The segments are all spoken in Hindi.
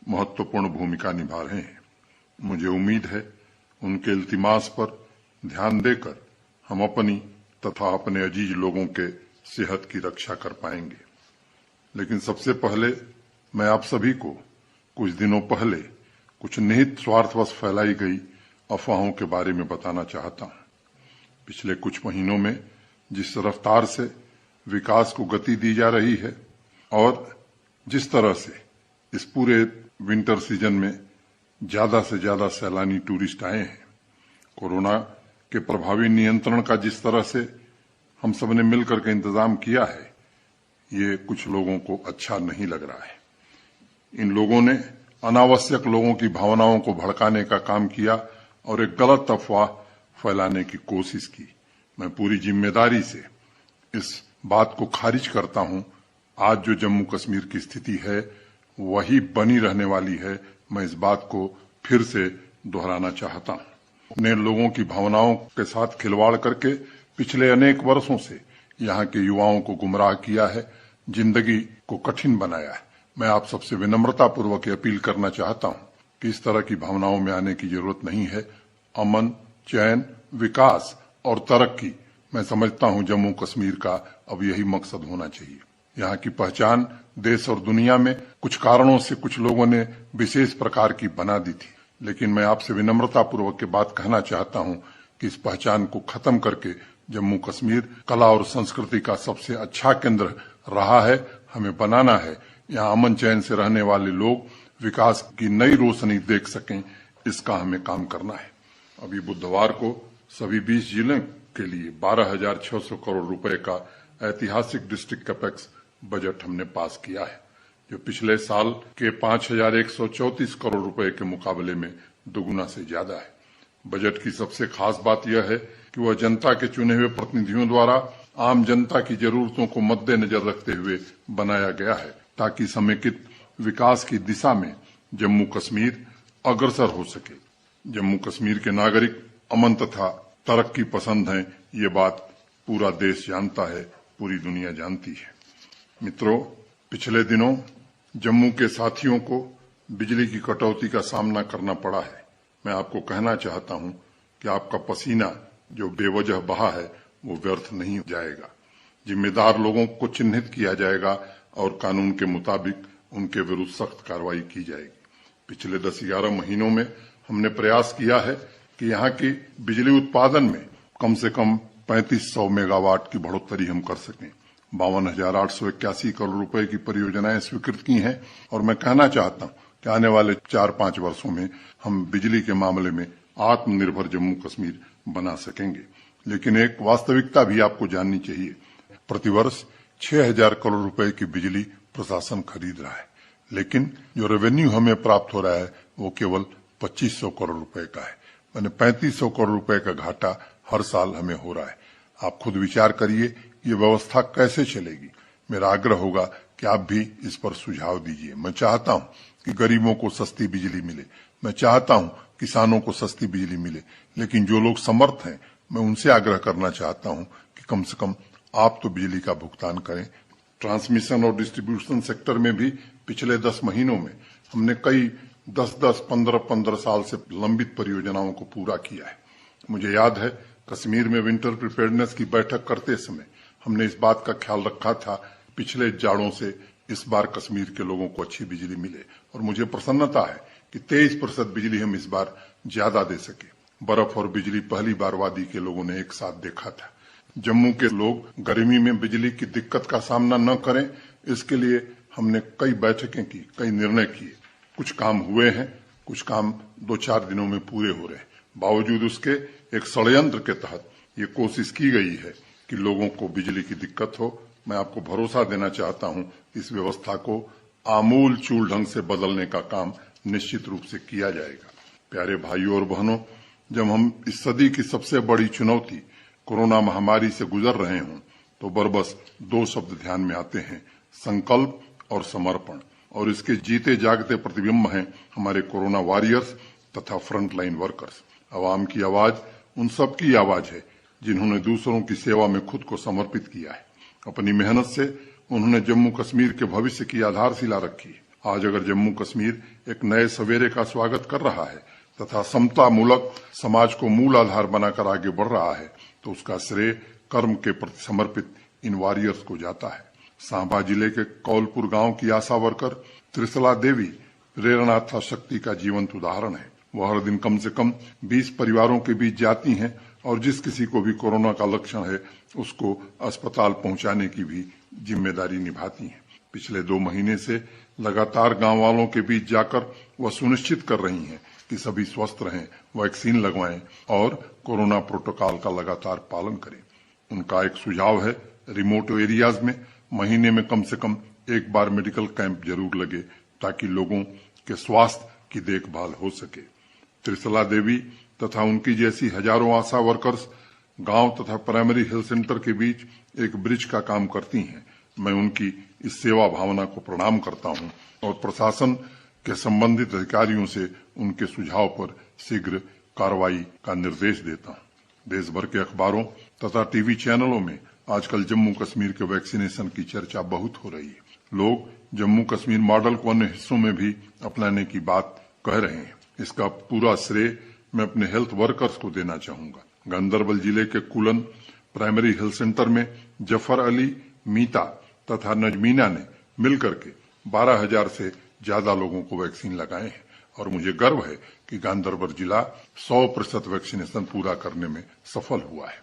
महत्वपूर्ण भूमिका निभा रहे हैं। मुझे उम्मीद है उनके इल्तिमास पर ध्यान देकर हम अपनी तथा अपने अजीज लोगों के सेहत की रक्षा कर पाएंगे। लेकिन सबसे पहले मैं आप सभी को कुछ दिनों पहले कुछ निहित स्वार्थवश फैलाई गई अफवाहों के बारे में बताना चाहता हूं। पिछले कुछ महीनों में जिस रफ्तार से विकास को गति दी जा रही है और जिस तरह से इस पूरे विंटर सीजन में ज्यादा से ज्यादा सैलानी टूरिस्ट आए हैं, कोरोना के प्रभावी नियंत्रण का जिस तरह से हम सबने मिलकर के इंतजाम किया है, ये कुछ लोगों को अच्छा नहीं लग रहा है। इन लोगों ने अनावश्यक लोगों की भावनाओं को भड़काने का काम किया और एक गलत अफवाह फैलाने की कोशिश की। मैं पूरी जिम्मेदारी से इस बात को खारिज करता हूं। आज जो जम्मू कश्मीर की स्थिति है वही बनी रहने वाली है। मैं इस बात को फिर से दोहराना चाहता हूं। अपने लोगों की भावनाओं के साथ खिलवाड़ करके पिछले अनेक वर्षों से यहाँ के युवाओं को गुमराह किया है, जिंदगी को कठिन बनाया है। मैं आप सबसे विनम्रतापूर्वक अपील करना चाहता हूं कि इस तरह की भावनाओं में आने की जरूरत नहीं है। अमन, चैन, विकास और तरक्की, मैं समझता हूं जम्मू कश्मीर का अब यही मकसद होना चाहिए। यहाँ की पहचान देश और दुनिया में कुछ कारणों से कुछ लोगों ने विशेष प्रकार की बना दी थी, लेकिन मैं आपसे विनम्रतापूर्वक बात कहना चाहता हूं कि इस पहचान को खत्म करके जम्मू कश्मीर कला और संस्कृति का सबसे अच्छा केंद्र रहा है, हमें बनाना है। यहाँ अमन चैन से रहने वाले लोग विकास की नई रोशनी देख सकें, इसका हमें काम करना है। अभी बुधवार को सभी 20 जिलों के लिए 12,600 करोड़ रुपए का ऐतिहासिक डिस्ट्रिक्ट कैपेक्स बजट हमने पास किया है, जो पिछले साल के 5,134 करोड़ रुपए के मुकाबले में दोगुना से ज्यादा है। बजट की सबसे खास बात यह है कि वह जनता के चुने हुए प्रतिनिधियों द्वारा आम जनता की जरूरतों को मद्देनजर रखते हुए बनाया गया है, ताकि समेकित विकास की दिशा में जम्मू कश्मीर अग्रसर हो सके। जम्मू कश्मीर के नागरिक अमन तथा तरक्की पसंद हैं, ये बात पूरा देश जानता है, पूरी दुनिया जानती है। मित्रों, पिछले दिनों जम्मू के साथियों को बिजली की कटौती का सामना करना पड़ा है। मैं आपको कहना चाहता हूं कि आपका पसीना जो बेवजह बहा है वो व्यर्थ नहीं जाएगा। जिम्मेदार लोगों को चिन्हित किया जाएगा और कानून के मुताबिक उनके विरुद्ध सख्त कार्रवाई की जाएगी। पिछले 10-11 महीनों में हमने प्रयास किया है कि यहाँ की बिजली उत्पादन में कम से कम 3500 मेगावाट की बढ़ोतरी हम कर सकें। 52,881 करोड़ रुपए की परियोजनाएं स्वीकृत की हैं और मैं कहना चाहता हूं कि आने वाले 4-5 वर्षों में हम बिजली के मामले में आत्मनिर्भर जम्मू कश्मीर बना सकेंगे। लेकिन एक वास्तविकता भी आपको जाननी चाहिए। प्रतिवर्ष 6,000 करोड़ रुपए की बिजली प्रशासन खरीद रहा है, लेकिन जो रेवेन्यू हमें प्राप्त हो रहा है वो केवल 2,500 करोड़ रुपए का है। मैंने 3,500 करोड़ रुपए का घाटा हर साल हमें हो रहा है। आप खुद विचार करिए, ये व्यवस्था कैसे चलेगी। मेरा आग्रह होगा कि आप भी इस पर सुझाव दीजिए। मैं चाहता हूं कि गरीबों को सस्ती बिजली मिले, मैं चाहता हूं किसानों को सस्ती बिजली मिले, लेकिन जो लोग समर्थ हैं मैं उनसे आग्रह करना चाहता हूं कि कम से कम आप तो बिजली का भुगतान करें। ट्रांसमिशन और डिस्ट्रीब्यूशन सेक्टर में भी पिछले 10 महीनों में हमने कई 10-10, 15-15 साल से लंबित परियोजनाओं को पूरा किया है। मुझे याद है कश्मीर में विंटर प्रिपेयर्डनेस की बैठक करते समय हमने इस बात का ख्याल रखा था पिछले जाड़ों से इस बार कश्मीर के लोगों को अच्छी बिजली मिले, और मुझे प्रसन्नता है कि 23% बिजली हम इस बार ज्यादा दे सके। बर्फ और बिजली पहली बार वादी के लोगों ने एक साथ देखा था। जम्मू के लोग गर्मी में बिजली की दिक्कत का सामना न करें, इसके लिए हमने कई बैठकें की, कई निर्णय किए। कुछ काम हुए हैं, कुछ काम 2-4 दिनों में पूरे हो रहे हैं। बावजूद उसके एक षड्यंत्र के तहत ये कोशिश की गई है कि लोगों को बिजली की दिक्कत हो। मैं आपको भरोसा देना चाहता हूं इस व्यवस्था को आमूल चूल ढंग से बदलने का काम निश्चित रूप से किया जाएगा। प्यारे भाइयों और बहनों, जब हम इस सदी की सबसे बड़ी चुनौती कोरोना महामारी से गुजर रहे हों तो बरबस 2 शब्द ध्यान में आते हैं, संकल्प और समर्पण। और इसके जीते जागते प्रतिबिंब हैं हमारे कोरोना वॉरियर्स तथा फ्रंटलाइन वर्कर्स। आवाम की आवाज उन सब की आवाज है जिन्होंने दूसरों की सेवा में खुद को समर्पित किया है। अपनी मेहनत से उन्होंने जम्मू कश्मीर के भविष्य की आधारशिला रखी है। आज अगर जम्मू कश्मीर एक नए सवेरे का स्वागत कर रहा है तथा समता मूलक समाज को मूल आधार बनाकर आगे बढ़ रहा है तो उसका श्रेय कर्म के प्रति समर्पित इन वॉरियर्स को जाता है। सांबा जिले के कौलपुर गांव की आशा वर्कर त्रिशला देवी प्रेरणात्था शक्ति का जीवंत उदाहरण है। वह हर दिन कम से कम 20 परिवारों के बीच जाती हैं और जिस किसी को भी कोरोना का लक्षण है उसको अस्पताल पहुंचाने की भी जिम्मेदारी निभाती हैं। पिछले 2 महीने से लगातार गांव वालों के बीच जाकर वह सुनिश्चित कर रही हैं कि सभी स्वस्थ रहें, वैक्सीन लगवाएं और कोरोना प्रोटोकॉल का लगातार पालन करें। उनका एक सुझाव है, रिमोट एरियाज में महीने में कम से कम एक बार मेडिकल कैंप जरूर लगे ताकि लोगों के स्वास्थ्य की देखभाल हो सके। त्रिशला देवी तथा उनकी जैसी हजारों आशा वर्कर्स गांव तथा प्राइमरी हेल्थ सेंटर के बीच एक ब्रिज का काम करती हैं। मैं उनकी इस सेवा भावना को प्रणाम करता हूं और प्रशासन के संबंधित अधिकारियों से उनके सुझाव पर शीघ्र कार्रवाई का निर्देश देता हूं। देश भर के अखबारों तथा टीवी चैनलों में आजकल जम्मू कश्मीर के वैक्सीनेशन की चर्चा बहुत हो रही है। लोग जम्मू कश्मीर मॉडल को अन्य हिस्सों में भी अपनाने की बात कह रहे हैं। इसका पूरा श्रेय मैं अपने हेल्थ वर्कर्स को देना चाहूंगा। गांदरबल जिले के कुलन प्राइमरी हेल्थ सेंटर में जफर अली, मीता तथा नजमीना ने मिलकर के 12,000 से ज्यादा लोगों को वैक्सीन लगाए हैं और मुझे गर्व है कि गांदरबल जिला 100% वैक्सीनेशन पूरा करने में सफल हुआ है।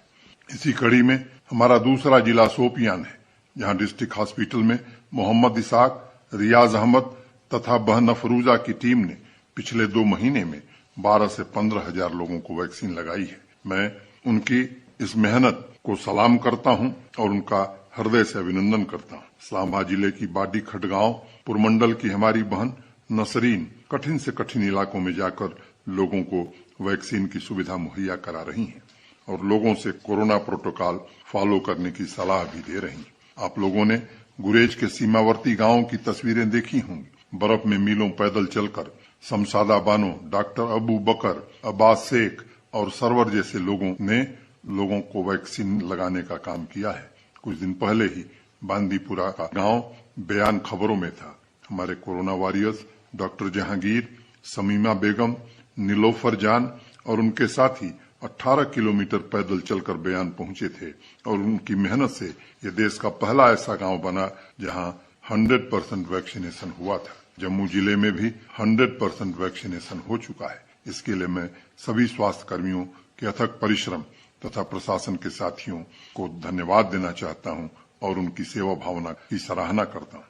इसी कड़ी में हमारा दूसरा जिला शोपियान है, जहां डिस्ट्रिक्ट हॉस्पिटल में मोहम्मद इसाक, रियाज अहमद तथा बहन अफरूजा की टीम ने पिछले 2 महीने में 12 से 15,000 लोगों को वैक्सीन लगाई है। मैं उनकी इस मेहनत को सलाम करता हूं और उनका हृदय से अभिनंदन करता हूं। इस्लामाबाद जिले की बाडी खटगांव पुरमंडल की हमारी बहन नसरीन कठिन से कठिन इलाकों में जाकर लोगों को वैक्सीन की सुविधा मुहैया करा रही हैं और लोगों से कोरोना प्रोटोकॉल फॉलो करने की सलाह भी दे रही हैं। आप लोगों ने गुरेज के सीमावर्ती गांवों की तस्वीरें देखी होंगी। बर्फ में मीलों पैदल चलकर शमशादा बानो, डॉक्टर अबू बकर, अब्बास शेख और सरवर जैसे लोगों ने लोगों को वैक्सीन लगाने का काम किया है। कुछ दिन पहले ही बांदीपुरा का गांव बयान खबरों में था। हमारे कोरोना वॉरियर्स डॉक्टर जहांगीर, समीमा बेगम, नीलोफर जान और उनके साथी 18 किलोमीटर पैदल चलकर बयान पहुंचे थे और उनकी मेहनत से ये देश का पहला ऐसा गांव बना जहां 100% वैक्सीनेशन हुआ था। जम्मू जिले में भी 100% वैक्सीनेशन हो चुका है। इसके लिए मैं सभी स्वास्थ्य कर्मियों के अथक परिश्रम तथा प्रशासन के साथियों को धन्यवाद देना चाहता हूं और उनकी सेवा भावना की सराहना करता हूं।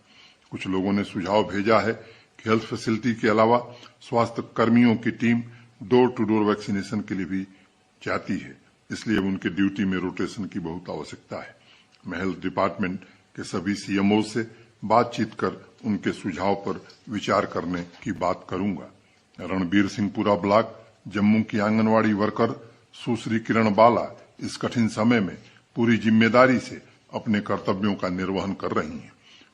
कुछ लोगों ने सुझाव भेजा है कि हेल्थ फैसिलिटी के अलावा स्वास्थ्य कर्मियों की team door to door vaccination के लिए भी जाती है, इसलिए उनके ड्यूटी में रोटेशन की बहुत आवश्यकता है। मैं हेल्थ डिपार्टमेंट के सभी सीएमओ से बातचीत कर उनके सुझाव पर विचार करने की बात करूंगा। रणबीर सिंहपुरा ब्लॉक जम्मू की आंगनवाड़ी वर्कर सुश्री किरण बाला इस कठिन समय में पूरी जिम्मेदारी से अपने कर्तव्यों का निर्वहन कर रही हैं।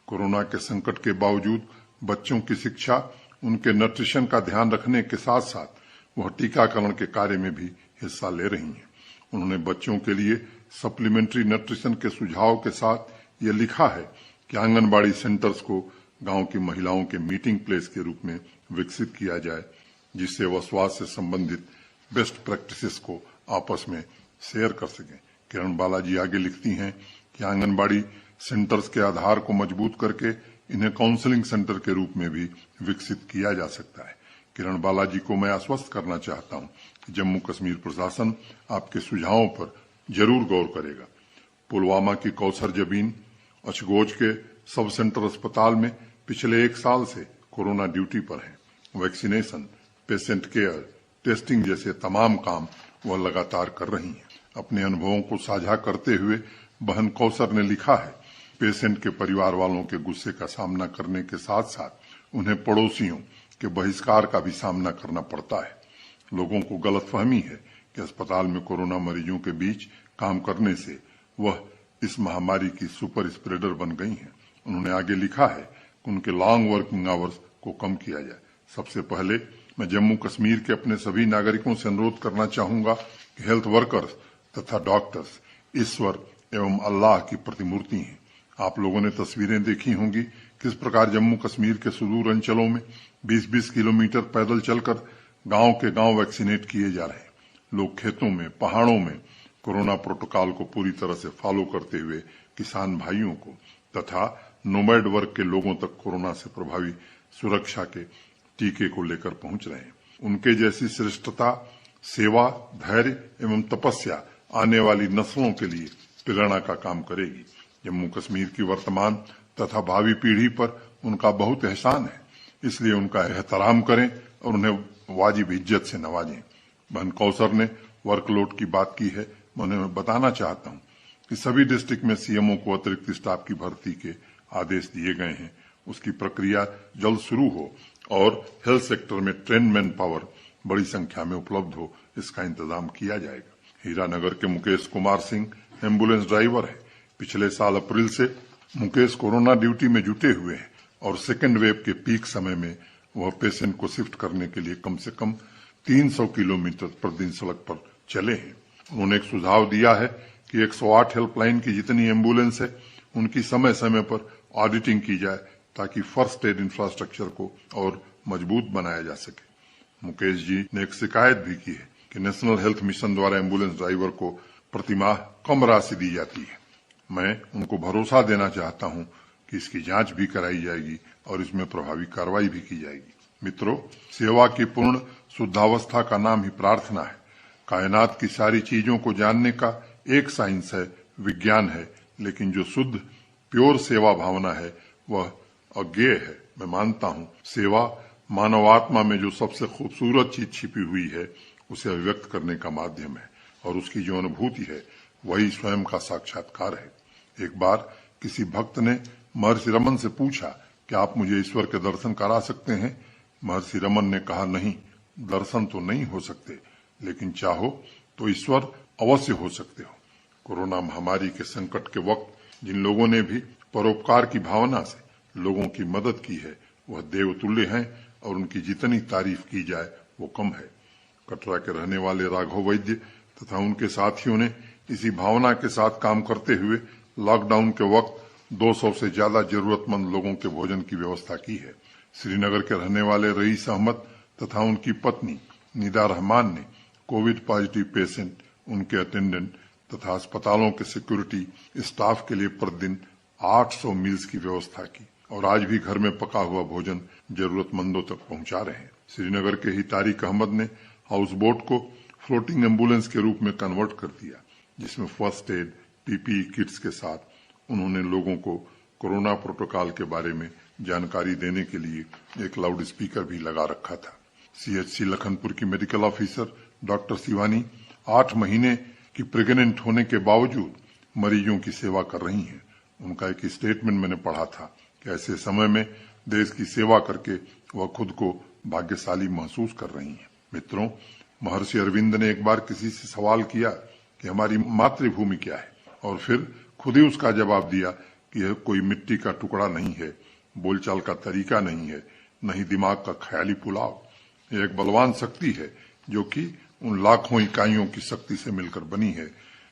कोरोना के संकट के बावजूद बच्चों की शिक्षा, उनके न्यूट्रिशन का ध्यान रखने के साथ साथ वह टीकाकरण के कार्य में भी हिस्सा ले रही हैं। उन्होंने बच्चों के लिए सप्लीमेंट्री न्यूट्रिशन के सुझाव के साथ ये लिखा है कि आंगनबाड़ी सेंटर्स को गांव की महिलाओं के मीटिंग प्लेस के रूप में विकसित किया जाए, जिससे वह स्वास्थ्य से संबंधित बेस्ट प्रैक्टिसेस को आपस में शेयर कर सकें। किरण बालाजी आगे लिखती हैं कि आंगनबाड़ी सेंटर्स के आधार को मजबूत करके इन्हें काउंसलिंग सेंटर के रूप में भी विकसित किया जा सकता है। किरण बालाजी को मैं आश्वस्त करना चाहता हूं कि जम्मू कश्मीर प्रशासन आपके सुझावों पर जरूर गौर करेगा। पुलवामा की कौसर जबीन अचगोज के सब सेंटर अस्पताल में पिछले 1 साल से कोरोना ड्यूटी पर है। वैक्सीनेशन, पेशेंट केयर, टेस्टिंग जैसे तमाम काम वह लगातार कर रही हैं। अपने अनुभवों को साझा करते हुए बहन कौसर ने लिखा है, पेशेंट के परिवार वालों के गुस्से का सामना करने के साथ साथ उन्हें पड़ोसियों के बहिष्कार का भी सामना करना पड़ता है। लोगों को गलतफहमी है कि अस्पताल में कोरोना मरीजों के बीच काम करने से वह इस महामारी की सुपर स्प्रेडर बन गई हैं। उन्होंने आगे लिखा है कि उनके लॉन्ग वर्किंग आवर्स को कम किया जाए। सबसे पहले मैं जम्मू कश्मीर के अपने सभी नागरिकों से अनुरोध करना चाहूंगा कि हेल्थ वर्कर्स तथा डॉक्टर्स ईश्वर एवं अल्लाह की प्रतिमूर्ति हैं। आप लोगों ने तस्वीरें देखी होंगी किस प्रकार जम्मू कश्मीर के सुदूर अंचलों में 20-20 किलोमीटर पैदल चलकर गांव के गांव वैक्सीनेट किए जा रहे हैं। लोग खेतों में, पहाड़ों में कोरोना प्रोटोकॉल को पूरी तरह से फॉलो करते हुए किसान भाइयों को तथा नोमैड वर्ग के लोगों तक कोरोना से प्रभावी सुरक्षा के टीके को लेकर पहुंच रहे हैं। उनके जैसी श्रेष्ठता, सेवा, धैर्य एवं तपस्या आने वाली नस्लों के लिए प्रेरणा का काम करेगी। जम्मू कश्मीर की वर्तमान तथा भावी पीढ़ी पर उनका बहुत एहसान है, इसलिए उनका एहतराम करें और उन्हें वाजिब इज्जत से नवाजें। बहन कौसर ने वर्कलोड की बात की है। मैं उन्हें बताना चाहता हूं कि सभी डिस्ट्रिक्ट में सीएमओ को अतिरिक्त स्टाफ की भर्ती के आदेश दिए गए हैं। उसकी प्रक्रिया जल्द शुरू हो और हेल्थ सेक्टर में ट्रेन मैन पावर बड़ी संख्या में उपलब्ध हो, इसका इंतजाम किया जाएगा। हीरानगर के मुकेश कुमार सिंह एम्बुलेंस ड्राइवर है। पिछले साल अप्रैल से मुकेश कोरोना ड्यूटी में जुटे हुए हैं और सेकेंड वेव के पीक समय में वह पेशेंट को शिफ्ट करने के लिए कम से कम 300 किलोमीटर प्रतिदिन सड़क पर चले हैं। उन्होंने एक सुझाव दिया है कि 108 हेल्पलाइन की जितनी एम्बुलेंस है उनकी समय समय पर ऑडिटिंग की जाए ताकि फर्स्ट एड इंफ्रास्ट्रक्चर को और मजबूत बनाया जा सके। मुकेश जी ने एक शिकायत भी की है कि नेशनल हेल्थ मिशन द्वारा एम्बुलेंस ड्राइवर को प्रतिमाह कम राशि दी जाती है। मैं उनको भरोसा देना चाहता हूं कि इसकी जांच भी कराई जाएगी और इसमें प्रभावी कार्रवाई भी की जाएगी। मित्रों, सेवा की पूर्ण शुद्धावस्था का नाम ही प्रार्थना है। कायनात की सारी चीजों को जानने का एक साइंस है, विज्ञान है, लेकिन जो शुद्ध प्योर सेवा भावना है वह अज्ञेय है। मैं मानता हूं सेवा मानव आत्मा में जो सबसे खूबसूरत चीज छिपी हुई है उसे अभिव्यक्त करने का माध्यम है और उसकी जो अनुभूति है वही स्वयं का साक्षात्कार है। एक बार किसी भक्त ने महर्षि रमन से पूछा कि आप मुझे ईश्वर के दर्शन करा सकते हैं? महर्षि रमन ने कहा, नहीं, दर्शन तो नहीं हो सकते, लेकिन चाहो तो ईश्वर अवश्य हो सकते हो। कोरोना महामारी के संकट के वक्त जिन लोगों ने भी परोपकार की भावना से लोगों की मदद की है वह देवतुल्य हैं और उनकी जितनी तारीफ की जाए वो कम है। कटरा के रहने वाले राघव वैद्य तथा उनके साथियों ने इसी भावना के साथ काम करते हुए लॉकडाउन के वक्त 200 से ज्यादा जरूरतमंद लोगों के भोजन की व्यवस्था की है। श्रीनगर के रहने वाले रईस अहमद तथा उनकी पत्नी निदा रहमान ने कोविड पॉजिटिव पेशेंट, उनके अटेंडेंट तथा अस्पतालों के सिक्योरिटी स्टाफ के लिए प्रतिदिन 800 मील्स की व्यवस्था की और आज भी घर में पका हुआ भोजन जरूरतमंदों तक पहुंचा रहे हैं। श्रीनगर के ही तारिक अहमद ने हाउस बोट को फ्लोटिंग एम्बुलेंस के रूप में कन्वर्ट कर दिया, जिसमें फर्स्ट एड, पीपीई किट्स के साथ उन्होंने लोगों को कोरोना प्रोटोकॉल के बारे में जानकारी देने के लिए एक लाउड स्पीकर भी लगा रखा था। सीएचसी लखनपुर की मेडिकल ऑफिसर डॉक्टर शिवानी 8 महीने की प्रेग्नेंट होने के बावजूद मरीजों की सेवा कर रही हैं। उनका एक स्टेटमेंट मैंने पढ़ा था कि ऐसे समय में देश की सेवा करके वह खुद को भाग्यशाली महसूस कर रही हैं। मित्रों, महर्षि अरविंद ने एक बार किसी से सवाल किया कि हमारी मातृभूमि क्या है, और फिर खुद ही उसका जवाब दिया कि यह कोई मिट्टी का टुकड़ा नहीं है, बोलचाल का तरीका नहीं है, नहीं दिमाग का ख्याली पुलाव। यह एक बलवान शक्ति है जो कि उन लाखों इकाइयों की शक्ति से मिलकर बनी है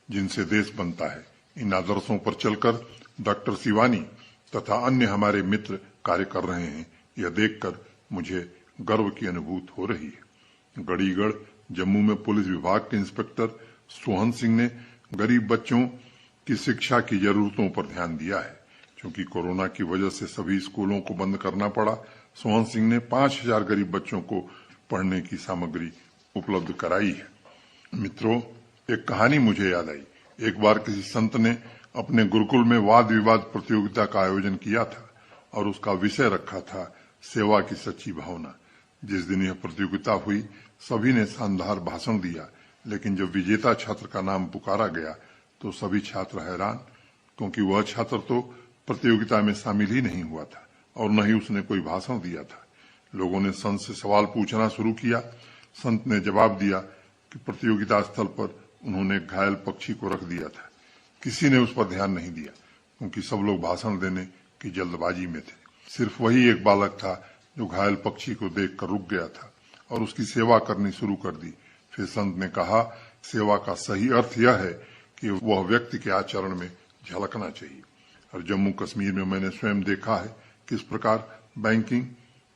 जिनसे देश बनता है। इन आदर्शों पर चलकर डॉक्टर शिवानी तथा अन्य हमारे मित्र कार्य कर रहे हैं। यह देखकर मुझे गर्व की अनुभूति हो रही है। गढ़ीगढ़ जम्मू में पुलिस विभाग के इंस्पेक्टर सोहन सिंह ने गरीब बच्चों की शिक्षा की जरूरतों पर ध्यान दिया है। क्योंकि कोरोना की वजह से सभी स्कूलों को बंद करना पड़ा, सोहन सिंह ने 5000 गरीब बच्चों को पढ़ने की सामग्री उपलब्ध कराई है। मित्रों, एक कहानी मुझे याद आई। एक बार किसी संत ने अपने गुरुकुल में वाद विवाद प्रतियोगिता का आयोजन किया था और उसका विषय रखा था सेवा की सच्ची भावना। जिस दिन यह प्रतियोगिता हुई सभी ने शानदार भाषण दिया, लेकिन जब विजेता छात्र का नाम पुकारा गया तो सभी छात्र हैरान, क्योंकि वह छात्र तो प्रतियोगिता में शामिल ही नहीं हुआ था और न ही उसने कोई भाषण दिया था। लोगों ने संत से सवाल पूछना शुरू किया। संत ने जवाब दिया कि प्रतियोगिता स्थल पर उन्होंने घायल पक्षी को रख दिया था। किसी ने उस पर ध्यान नहीं दिया क्योंकि सब लोग भाषण देने की जल्दबाजी में थे। सिर्फ वही एक बालक था जो घायल पक्षी को देखकर रुक गया था और उसकी सेवा करनी शुरू कर दी। फिर संत ने कहा, सेवा का सही अर्थ यह है कि वह व्यक्ति के आचरण में झलकना चाहिए। और जम्मू कश्मीर में मैंने स्वयं देखा है किस प्रकार बैंकिंग,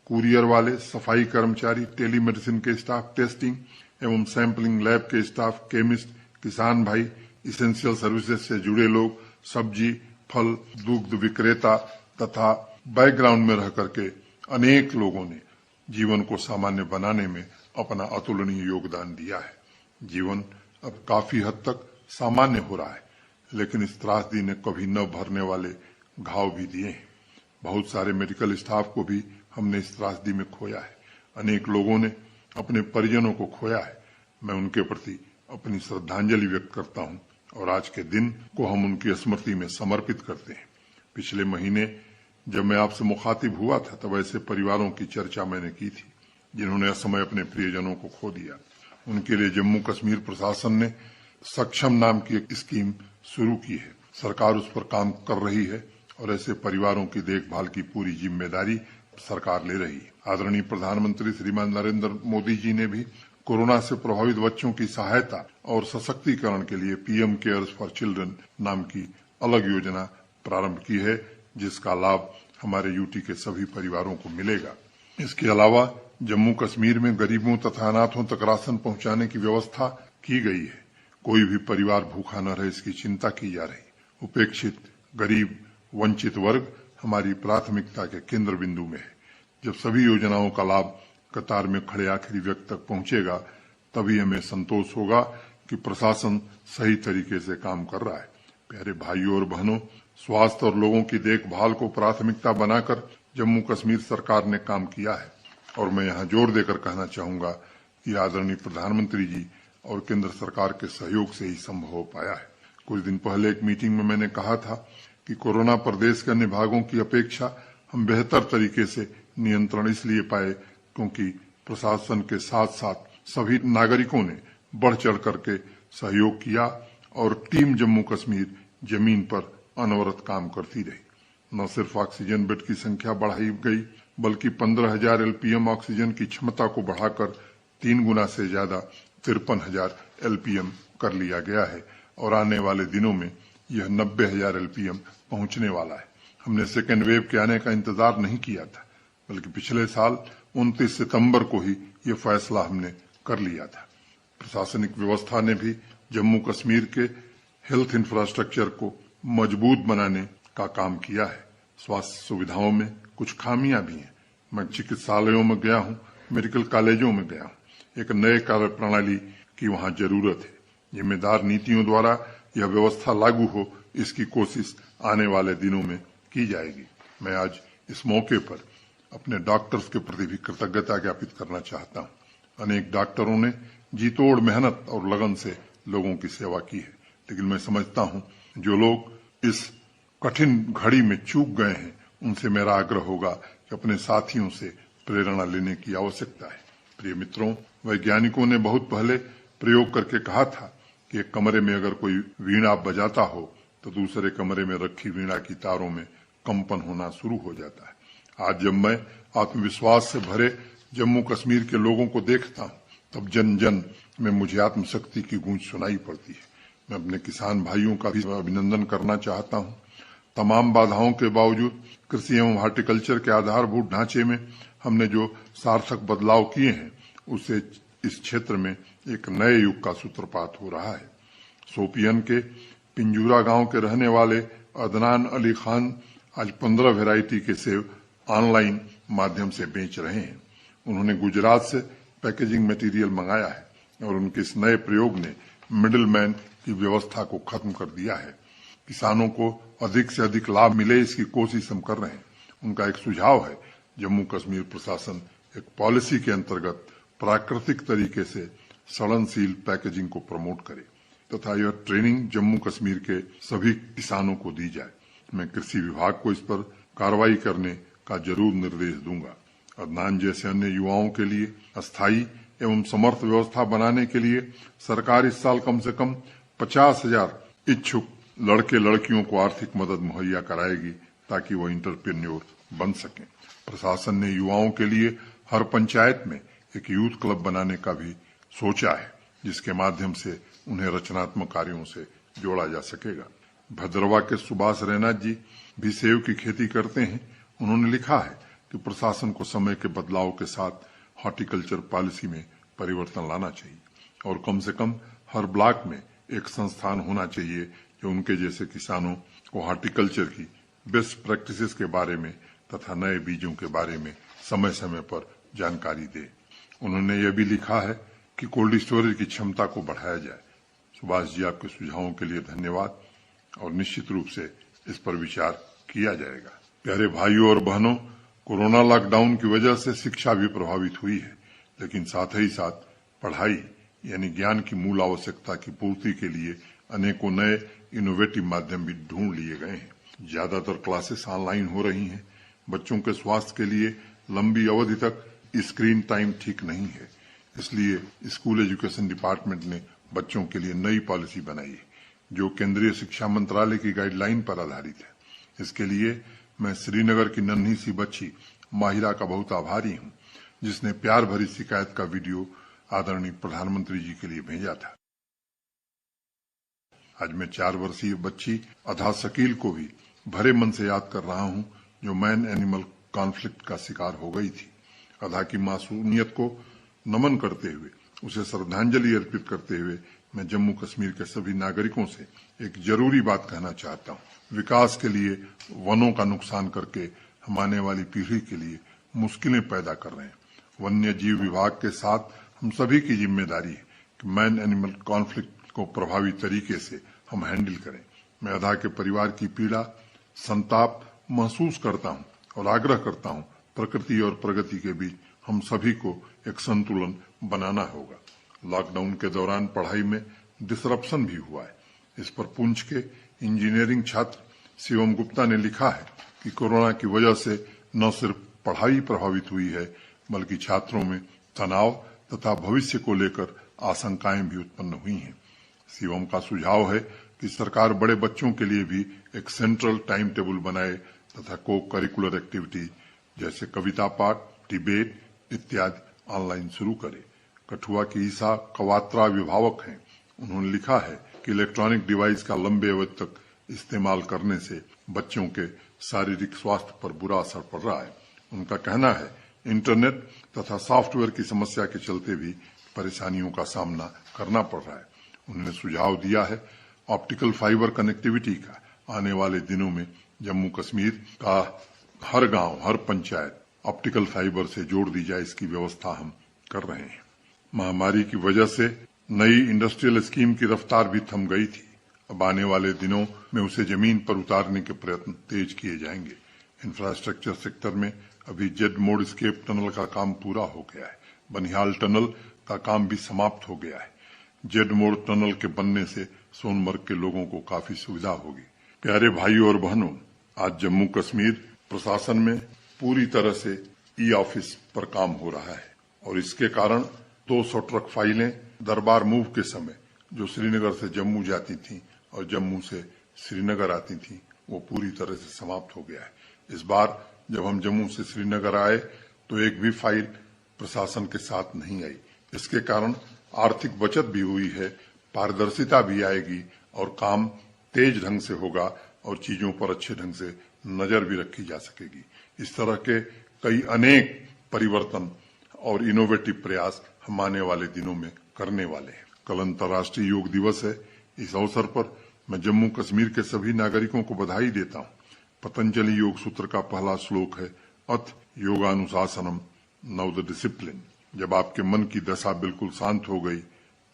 कुरियर वाले, सफाई कर्मचारी, टेलीमेडिसिन के स्टाफ, टेस्टिंग एवं सैंपलिंग लैब के स्टाफ, केमिस्ट, किसान भाई, इसेंशियल सर्विसेज से जुड़े लोग, सब्जी, फल, दुग्ध विक्रेता तथा बैकग्राउंड में रह करके अनेक लोगों ने जीवन को सामान्य बनाने में अपना अतुलनीय योगदान दिया है। जीवन अब काफी हद तक सामान्य हो रहा है, लेकिन इस त्रासदी ने कभी न भरने वाले घाव भी दिए हैं। बहुत सारे मेडिकल स्टाफ को भी हमने इस त्रासदी में खोया है। अनेक लोगों ने अपने परिजनों को खोया है। मैं उनके प्रति अपनी श्रद्धांजलि व्यक्त करता हूं और आज के दिन को हम उनकी स्मृति में समर्पित करते हैं। पिछले महीने जब मैं आपसे मुखातिब हुआ था तब ऐसे परिवारों की चर्चा मैंने की थी जिन्होंने असमय अपने प्रियजनों को खो दिया। उनके लिए जम्मू कश्मीर प्रशासन ने सक्षम नाम की एक स्कीम शुरू की है। सरकार उस पर काम कर रही है और ऐसे परिवारों की देखभाल की पूरी जिम्मेदारी सरकार ले रही है। आदरणीय प्रधानमंत्री श्रीमान नरेंद्र मोदी जी ने भी कोरोना से प्रभावित बच्चों की सहायता और सशक्तिकरण के लिए पीएम केयर्स फॉर चिल्ड्रन नाम की अलग योजना प्रारंभ की है, जिसका लाभ हमारे यूटी के सभी परिवारों को मिलेगा। इसके अलावा जम्मू कश्मीर में गरीबों तथा अनाथों तक राशन पहुंचाने की व्यवस्था की गई है। कोई भी परिवार भूखा न रहे, इसकी चिंता की जा रही। उपेक्षित, गरीब, वंचित वर्ग हमारी प्राथमिकता के केंद्र बिंदु में है। जब सभी योजनाओं का लाभ कतार में खड़े आखिरी व्यक्ति तक पहुंचेगा, तभी हमें संतोष होगा कि प्रशासन सही तरीके से काम कर रहा है। प्यारे भाइयों और बहनों, स्वास्थ्य और लोगों की देखभाल को प्राथमिकता बनाकर जम्मू कश्मीर सरकार ने काम किया है और मैं यहां जोर देकर कहना चाहूंगा कि आदरणीय प्रधानमंत्री जी और केंद्र सरकार के सहयोग से ही संभव हो पाया है। कुछ दिन पहले एक मीटिंग में मैंने कहा था कि कोरोना पर देश के अन्य भागों की अपेक्षा हम बेहतर तरीके से नियंत्रण इसलिए पाए क्योंकि प्रशासन के साथ साथ सभी नागरिकों ने बढ़ चढ़ करके सहयोग किया और टीम जम्मू कश्मीर जमीन पर अनवरत काम करती रही। न सिर्फ ऑक्सीजन बेड की संख्या बढ़ाई गई, बल्कि 15,000 एलपीएम ऑक्सीजन की क्षमता को बढ़ाकर 3 गुना से ज्यादा 53,000 एलपीएम कर लिया गया है और आने वाले दिनों में यह 90,000 एलपीएम पहुंचने वाला है। हमने सेकेंड वेव के आने का इंतजार नहीं किया था, बल्कि पिछले साल 29 सितंबर को ही यह फैसला हमने कर लिया था। प्रशासनिक व्यवस्था ने भी जम्मू कश्मीर के हेल्थ इंफ्रास्ट्रक्चर को मजबूत बनाने का काम किया है। स्वास्थ्य सुविधाओं में कुछ खामियां भी हैं। मैं चिकित्सालयों में गया हूं, मेडिकल कॉलेजों में गया हूं। एक नए कार्य प्रणाली की वहां जरूरत है। जिम्मेदार नीतियों द्वारा यह व्यवस्था लागू हो, इसकी कोशिश आने वाले दिनों में की जाएगी। मैं आज इस मौके पर अपने डॉक्टर्स के प्रति भी कृतज्ञता ज्ञापित करना चाहता हूं। अनेक डॉक्टरों ने जी तोड़ मेहनत और लगन से लोगों की सेवा की है, लेकिन मैं समझता हूं जो लोग इस कठिन घड़ी में चूक गए हैं, उनसे मेरा आग्रह होगा कि अपने साथियों से प्रेरणा लेने की आवश्यकता है। प्रिय मित्रों, वैज्ञानिकों ने बहुत पहले प्रयोग करके कहा था कि एक कमरे में अगर कोई वीणा बजाता हो तो दूसरे कमरे में रखी वीणा की तारों में कंपन होना शुरू हो जाता है। आज जब मैं आत्मविश्वास से भरे जम्मू कश्मीर के लोगों को देखता हूं, तब जन जन में मुझे आत्मशक्ति की गूंज सुनाई पड़ती है। मैं अपने किसान भाइयों का भी अभिनंदन करना चाहता हूं। तमाम बाधाओं के बावजूद कृषि एवं हॉर्टिकल्चर के आधारभूत ढांचे में हमने जो सार्थक बदलाव किए हैं, उससे इस क्षेत्र में एक नए युग का सूत्रपात हो रहा है। शोपियन के पिंजूरा गांव के रहने वाले अदनान अली खान आज 15 वैरायटी के सेब ऑनलाइन माध्यम से बेच रहे हैं। उन्होंने गुजरात से पैकेजिंग मटेरियल मंगाया है और उनके इस नए प्रयोग ने मिडिल मैन की व्यवस्था को खत्म कर दिया है। किसानों को अधिक से अधिक लाभ मिले, इसकी कोशिश हम कर रहे हैं। उनका एक सुझाव है, जम्मू कश्मीर प्रशासन एक पॉलिसी के अंतर्गत प्राकृतिक तरीके से सड़नशील पैकेजिंग को प्रमोट करे तथा यह ट्रेनिंग जम्मू कश्मीर के सभी किसानों को दी जाए। मैं कृषि विभाग को इस पर कार्रवाई करने का जरूर निर्देश दूंगा। अदनान जैसे अन्य युवाओं के लिए अस्थायी एवं समर्थ व्यवस्था बनाने के लिए सरकार इस साल कम से कम 50,000 इच्छुक लड़के लड़कियों को आर्थिक मदद मुहैया कराएगी ताकि वो इंटरप्रेन्योर बन सकें। प्रशासन ने युवाओं के लिए हर पंचायत में एक यूथ क्लब बनाने का भी सोचा है, जिसके माध्यम से उन्हें रचनात्मक कार्यों से जोड़ा जा सकेगा। भद्रवा के सुभाष रैना जी भी सेब की खेती करते हैं उन्होंने लिखा है कि प्रशासन को समय के बदलाव के साथ हॉर्टिकल्चर पॉलिसी में परिवर्तन लाना चाहिए और कम से कम हर ब्लॉक में एक संस्थान होना चाहिए जो उनके जैसे किसानों को हॉर्टिकल्चर की बेस्ट प्रैक्टिसेस के बारे में तथा नए बीजों के बारे में समय समय पर जानकारी दे। उन्होंने यह भी लिखा है कि कोल्ड स्टोरेज की क्षमता को बढ़ाया जाए। सुभाष जी, आपके सुझावों के लिए धन्यवाद और निश्चित रूप से इस पर विचार किया जाएगा। प्यारे भाइयों और बहनों, कोरोना लॉकडाउन की वजह से शिक्षा भी प्रभावित हुई है, लेकिन साथ ही साथ पढ़ाई यानी ज्ञान की मूल आवश्यकता की पूर्ति के लिए अनेकों नए इनोवेटिव माध्यम भी ढूंढ लिए गए हैं। ज्यादातर क्लासेस ऑनलाइन हो रही हैं। बच्चों के स्वास्थ्य के लिए लंबी अवधि तक स्क्रीन टाइम ठीक नहीं है, इसलिए स्कूल एजुकेशन डिपार्टमेंट ने बच्चों के लिए नई पॉलिसी बनाई है जो केंद्रीय शिक्षा मंत्रालय की गाइडलाइन पर आधारित है। इसके लिए मैं श्रीनगर की नन्ही सी बच्ची माहिरा का बहुत आभारी हूं, जिसने प्यार भरी शिकायत का वीडियो आदरणीय प्रधानमंत्री जी के लिए भेजा था। आज मैं 4 वर्षीय बच्ची अधा शकील को भी भरे मन से याद कर रहा हूं, जो मैन एनिमल कॉन्फ्लिक्ट का शिकार हो गई थी। अधा की मासूमियत को नमन करते हुए, उसे श्रद्धांजलि अर्पित करते हुए मैं जम्मू कश्मीर के सभी नागरिकों से एक जरूरी बात कहना चाहता हूं। विकास के लिए वनों का नुकसान करके हम आने वाली पीढ़ी के लिए मुश्किलें पैदा कर रहे हैं। वन्य जीव विभाग के साथ हम सभी की जिम्मेदारी है कि मैन एनिमल कॉन्फ्लिक्ट को प्रभावी तरीके से हम हैंडल करें। मैं अधा के परिवार की पीड़ा, संताप महसूस करता हूं और आग्रह करता हूं, प्रकृति और प्रगति के बीच हम सभी को एक संतुलन बनाना होगा। लॉकडाउन के दौरान पढ़ाई में डिसरप्शन भी हुआ है। इस पर पुंछ के इंजीनियरिंग छात्र शिवम गुप्ता ने लिखा है कि कोरोना की वजह से न सिर्फ पढ़ाई प्रभावित हुई है, बल्कि छात्रों में तनाव तथा भविष्य को लेकर आशंकाएं भी उत्पन्न हुई हैं। शिवम का सुझाव है कि सरकार बड़े बच्चों के लिए भी एक सेंट्रल टाइम टेबल बनाए तथा को करिकुलर एक्टिविटी जैसे कविता पाठ, डिबेट इत्यादि ऑनलाइन शुरू करे। कठुआ की ईसा कवात्रा अभिभावक हैं। उन्होंने लिखा है कि इलेक्ट्रॉनिक डिवाइस का लंबे अवधि तक इस्तेमाल करने से बच्चों के शारीरिक स्वास्थ्य पर बुरा असर पड़ रहा है। उनका कहना है इंटरनेट तथा सॉफ्टवेयर की समस्या के चलते भी परेशानियों का सामना करना पड़ रहा है। उन्होंने सुझाव दिया है ऑप्टिकल फाइबर कनेक्टिविटी का। आने वाले दिनों में जम्मू कश्मीर का हर गांव, हर पंचायत ऑप्टिकल फाइबर से जोड़ दी जाए, इसकी व्यवस्था हम कर रहे हैं। महामारी की वजह से नई इंडस्ट्रियल स्कीम की रफ्तार भी थम गई थी। अब आने वाले दिनों में उसे जमीन पर उतारने के प्रयत्न तेज किए जाएंगे। इंफ्रास्ट्रक्चर सेक्टर में अभी जेड मोड़ स्केप टनल का काम पूरा हो गया है। बनिहाल टनल का काम भी समाप्त हो गया है। जेड मोड़ टनल के बनने से सोनमर्ग के लोगों को काफी सुविधा होगी। प्यारे भाइयों और बहनों, आज जम्मू कश्मीर प्रशासन में पूरी तरह से ई ऑफिस पर काम हो रहा है और इसके कारण 200 ट्रक फाइलें दरबार मूव के समय जो श्रीनगर से जम्मू जाती थीं और जम्मू से श्रीनगर आती थीं, वो पूरी तरह से समाप्त हो गया है। इस बार जब हम जम्मू से श्रीनगर आए तो एक भी फाइल प्रशासन के साथ नहीं आई। इसके कारण आर्थिक बचत भी हुई है, पारदर्शिता भी आएगी और काम तेज ढंग से होगा और चीजों पर अच्छे ढंग से नजर भी रखी जा सकेगी। इस तरह के कई अनेक परिवर्तन और इनोवेटिव प्रयास हम आने वाले दिनों में करने वाले हैं। कल अंतर्राष्ट्रीय योग दिवस है। इस अवसर पर मैं जम्मू कश्मीर के सभी नागरिकों को बधाई देता हूं। पतंजलि योग सूत्र का पहला श्लोक है अथ योगानुशासनम नव द डिसिप्लिन। जब आपके मन की दशा बिल्कुल शांत हो गई,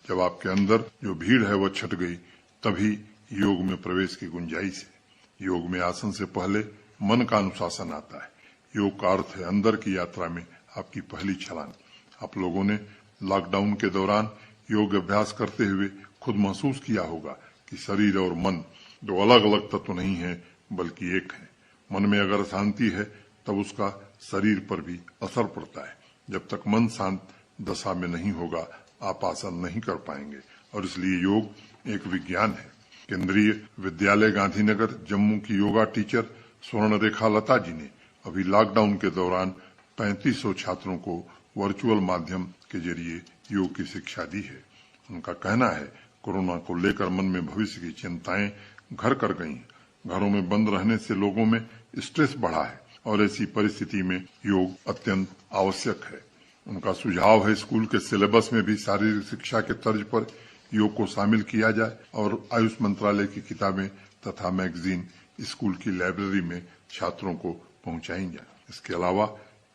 जब आपके अंदर जो भीड़ है वह छट गई, तभी योग में प्रवेश की गुंजाइश है। योग में आसन से पहले मन का अनुशासन आता है। योग का अर्थ है अंदर की यात्रा में आपकी पहली छलांग। आप लोगों ने लॉकडाउन के दौरान योग अभ्यास करते हुए खुद महसूस किया होगा कि शरीर और मन दो अलग अलग तत्व नहीं है बल्कि एक है। मन में अगर शांति है तब उसका शरीर पर भी असर पड़ता है। जब तक मन शांत दशा में नहीं होगा आप आसन नहीं कर पाएंगे और इसलिए योग एक विज्ञान है। केंद्रीय विद्यालय गांधीनगर जम्मू की योगा टीचर स्वर्ण रेखा लता जी ने अभी लॉकडाउन के दौरान 3500 छात्रों को वर्चुअल माध्यम के जरिए योग की शिक्षा दी है। उनका कहना है कोरोना को लेकर मन में भविष्य की चिंताएं घर कर गई हैं। घरों में बंद रहने से लोगों में स्ट्रेस बढ़ा है और ऐसी परिस्थिति में योग अत्यंत आवश्यक है। उनका सुझाव है स्कूल के सिलेबस में भी शारीरिक शिक्षा के तर्ज पर योग को शामिल किया जाए और आयुष मंत्रालय की किताबें तथा मैगजीन स्कूल की लाइब्रेरी में छात्रों को पहुंचाई जाए। इसके अलावा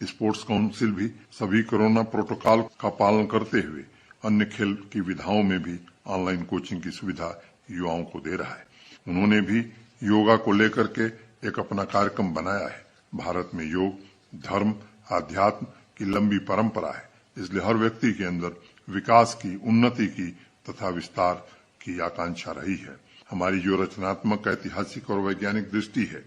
स्पोर्ट्स काउंसिल भी सभी कोरोना प्रोटोकॉल का पालन करते हुए अन्य खेल की विधाओं में भी ऑनलाइन कोचिंग की सुविधा युवाओं को दे रहा है। उन्होंने भी योगा को लेकर के एक अपना कार्यक्रम बनाया है। भारत में योग, धर्म, आध्यात्म की लंबी परंपरा है, इसलिए हर व्यक्ति के अंदर विकास की, उन्नति की तथा विस्तार की आकांक्षा रही है। हमारी जो रचनात्मक, ऐतिहासिक और वैज्ञानिक दृष्टि है,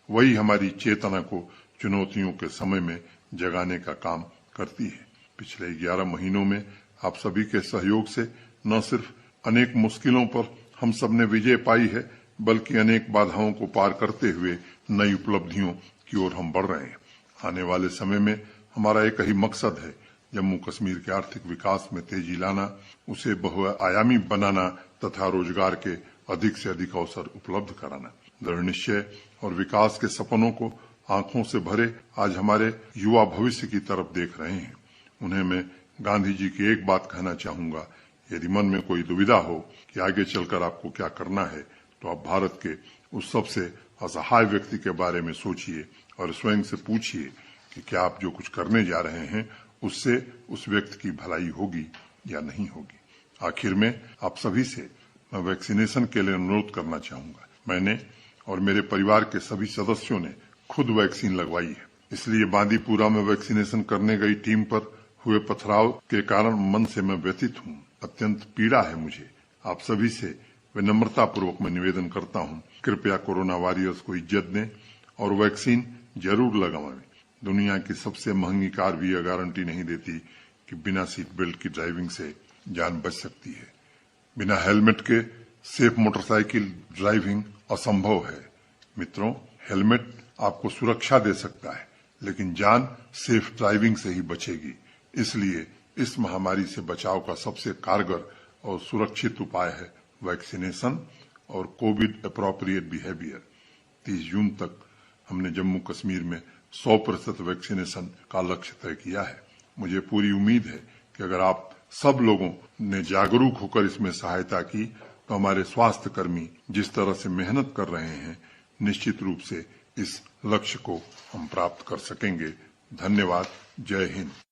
वही हमारी चेतना को चुनौतियों के समय में जगाने का काम करती है। पिछले 11 महीनों में आप सभी के सहयोग से न सिर्फ अनेक मुश्किलों पर हम सब ने विजय पाई है, बल्कि अनेक बाधाओं को पार करते हुए नई उपलब्धियों की ओर हम बढ़ रहे हैं। आने वाले समय में हमारा एक ही मकसद है, जम्मू कश्मीर के आर्थिक विकास में तेजी लाना, उसे बहुआयामी बनाना तथा रोजगार के अधिक से अधिक अवसर उपलब्ध कराना। दृढ़ निश्चय और विकास के सपनों को आंखों से भरे आज हमारे युवा भविष्य की तरफ देख रहे हैं। उन्हें मैं गांधी जी की एक बात कहना चाहूंगा, यदि मन में कोई दुविधा हो कि आगे चलकर आपको क्या करना है, तो आप भारत के उस सबसे असहाय व्यक्ति के बारे में सोचिए और स्वयं से पूछिए कि क्या आप जो कुछ करने जा रहे हैं उससे उस व्यक्ति की भलाई होगी या नहीं होगी। आखिर में आप सभी से मैं वैक्सीनेशन के लिए अनुरोध करना चाहूंगा। मैंने और मेरे परिवार के सभी सदस्यों ने खुद वैक्सीन लगवाई है, इसलिए बांदीपुरा में वैक्सीनेशन करने गई टीम पर हुए पथराव के कारण मन से मैं व्यथित हूं। अत्यंत पीड़ा है मुझे। आप सभी से विनम्रता पूर्वक मैं निवेदन करता हूं, कृपया कोरोना वॉरियर्स को इज्जत दें और वैक्सीन जरूर लगवाएं। दुनिया की सबसे महंगी कार भी यह गारंटी नहीं देती कि बिना सीट बेल्ट की ड्राइविंग से जान बच सकती है। बिना हेलमेट के सेफ मोटरसाइकिल ड्राइविंग असंभव है। मित्रों, हेलमेट आपको सुरक्षा दे सकता है, लेकिन जान सेफ ड्राइविंग से ही बचेगी। इसलिए इस महामारी से बचाव का सबसे कारगर और सुरक्षित उपाय है वैक्सीनेशन और कोविड एप्रोप्रिएट बिहेवियर। 30 जून तक हमने जम्मू कश्मीर में 100% वैक्सीनेशन का लक्ष्य तय किया है। मुझे पूरी उम्मीद है कि अगर आप सब लोगों ने जागरूक होकर इसमें सहायता की, तो हमारे स्वास्थ्य कर्मी जिस तरह से मेहनत कर रहे हैं, निश्चित रूप से इस लक्ष्य को हम प्राप्त कर सकेंगे। धन्यवाद। जय हिंद।